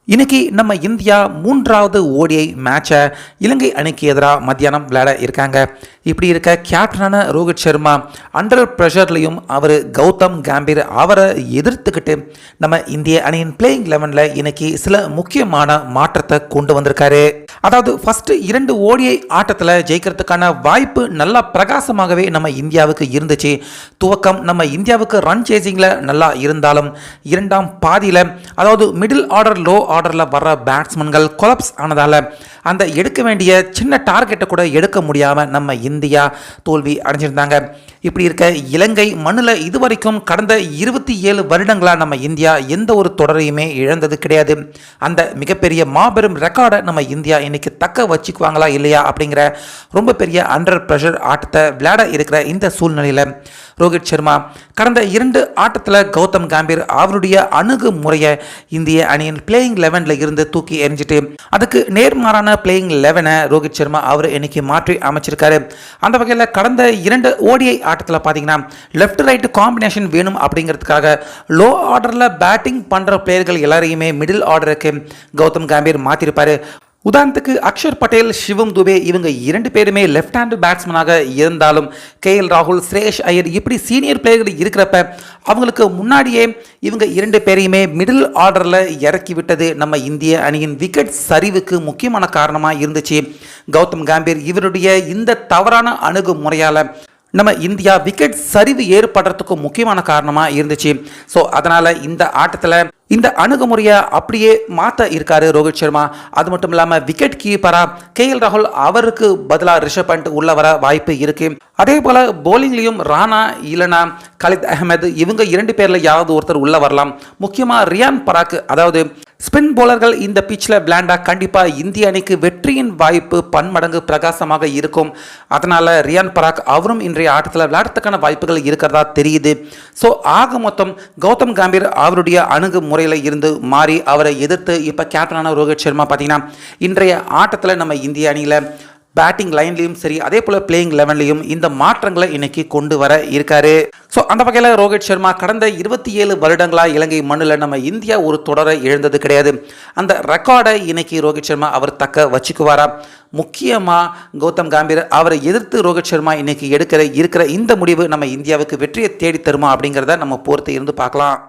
இன்னைக்கு நம்ம இந்தியா மூன்றாவது ஓடிஐ மேட்சை இலங்கை அணிக்கு எதிராக மத்தியானம் விளையாட இருக்காங்க. இப்படி இருக்க கேப்டனான ரோஹித் சர்மா அண்டர் ப்ரெஷர்லையும் அவர் கௌதம் கம்பீர் அவரை எதிர்த்துக்கிட்டு நம்ம இந்திய அணியின் பிளேயிங் 11ல் இன்னைக்கு சில முக்கியமான மாற்றத்தை கொண்டு வந்திருக்காரு. அதாவது ஃபர்ஸ்ட் 2 ஓடிஐ ஆட்டத்தில் ஜெயிக்கிறதுக்கான வாய்ப்பு நல்லா பிரகாசமாகவே நம்ம இந்தியாவுக்கு இருந்துச்சு. துவக்கம் நம்ம இந்தியாவுக்கு ரன் சேசிங்கில் நல்லா இருந்தாலும் இரண்டாம் பாதியில் அதாவது மிடில் ஆர்டர் லோ ஆர்டரில் வர்ற பேட்ஸ்மேன்கள் கொலாப்ஸ் ஆனதால் அந்த எடுக்க வேண்டிய சின்ன டார்கெட்டை கூட எடுக்க முடியாமல் நம்ம இந்தியா தோல்வி அடைஞ்சிருந்தாங்க. இப்படி இருக்க இலங்கை மண்ணில் இதுவரைக்கும் கடந்த 27 வருடங்களாக நம்ம இந்தியா எந்த ஒரு தொடரையுமே இழந்தது கிடையாது. அந்த மிகப்பெரிய மாபெரும் ரெக்கார்டை நம்ம இந்தியா இன்னைக்கு தக்க வச்சுக்குவாங்களா இல்லையா அப்படிங்கிற ரொம்ப பெரிய அண்டர் ப்ரெஷர் ஆட்டத்தை விளையாட இருக்கிற இந்த சூழ்நிலையில் ரோஹித் சர்மா கடந்த 2 ஆட்டத்தில் கௌதம் கம்பீர் அவருடைய அணுகுமுறையை இந்திய அணியின் பிளேயிங் 11ல் இருந்து தூக்கி எறிஞ்சிட்டு அதுக்கு நேர்மாறான பிளேயிங் 11 ரோஹித் சர்மா அவர் இன்னைக்கு மாற்றி அமைச்சிருக்காரு. அந்த வகையில் கடந்த 2 ஓடிஐ ஆட்டத்தில் பார்த்தீங்கன்னா லெஃப்ட் ரைட் காம்பினேஷன் வேணும் அப்படிங்கிறதுக்காக லோ ஆர்டரில் பேட்டிங் பண்ணுற பிளேயர்கள் எல்லாரையுமே மிடில் ஆர்டருக்கு கௌதம் கம்பீர் மாற்றிருப்பார். உதாரணத்துக்கு அக்ஷர் பட்டேல், சிவம் துபே இவங்க 2 பேருமே லெஃப்ட் ஹேண்ட் பேட்ஸ்மேனாக இருந்தாலும் KL ராகுல், ஸ்ரேயஸ் ஐயர் இப்படி சீனியர் பிளேயர்கள் இருக்கிறப்ப அவங்களுக்கு முன்னாடியே இவங்க 2 பேரையுமே மிடில் ஆர்டரில் இறக்கி விட்டது நம்ம இந்திய அணியின் விக்கெட் சரிவுக்கு முக்கியமான காரணமாக இருந்துச்சு. கௌதம் கம்பீர் இவருடைய இந்த தவறான அணுகுமுறையால் நம்ம இந்தியா விக்கெட் சரிவு ஏற்படுறதுக்கு முக்கியமான காரணமாக இருந்துச்சு. ஸோ அதனால் இந்த ஆட்டத்தில் இந்த அணுகுமுறையை அப்படியே மாற்ற இருக்காரு ரோஹித் சர்மா. அது மட்டும் இல்லாமல் விக்கெட் கீப்பராக KL ராகுல் அவருக்கு பதிலாக ரிஷப் பண்ட் உள்ள வர வாய்ப்பு இருக்கு. அதே போல் போலிங்லேயும் ராணா இல்லைனா கலித் அகமது இவங்க 2 பேரில் யாராவது ஒருத்தர் உள்ள வரலாம். முக்கியமாக ரியான் பராக் அதாவது ஸ்பின் போலர்கள் இந்த பிச்சில் விளையாண்டா கண்டிப்பாக இந்திய அணிக்கு வெற்றியின் வாய்ப்பு பன்மடங்கு பிரகாசமாக இருக்கும். அதனால் ரியான் பராக் அவரும் இன்றைய ஆட்டத்தில் விளையாடுறதுக்கான வாய்ப்புகள் இருக்கிறதா தெரியுது. ஸோ ஆக மொத்தம் கௌதம் கம்பீர் அவருடைய அணுகுமுறையில் இருந்து மாறி அவரை எதிர்த்து இப்போ கேப்டனான ரோஹித் சர்மா பார்த்தீங்கன்னா இன்றைய ஆட்டத்தில் நம்ம இந்திய அணியில் பேட்டிங் லைன்லையும் சரி அதே போல் பிளேயிங் 11லையும் இந்த மாற்றங்களை இன்னைக்கு கொண்டு வர இருக்காரு. ஸோ அந்த வகையில் ரோஹித் சர்மா கடந்த 27 வருடங்களாக இலங்கை மண்ணில் நம்ம இந்தியா ஒரு தொடரை இழந்தது கிடையாது. அந்த ரெக்கார்டை இன்னைக்கு ரோஹித் சர்மா அவர் தக்க வச்சுக்குவாரா? முக்கியமாக கௌதம் கம்பீர் அவரை எதிர்த்து ரோஹித் சர்மா இன்னைக்கு இருக்கிற இந்த முடிவு நம்ம இந்தியாவுக்கு வெற்றியை தேடி தருமா அப்படிங்கிறத நம்ம பொறுத்து இருந்து பார்க்கலாம்.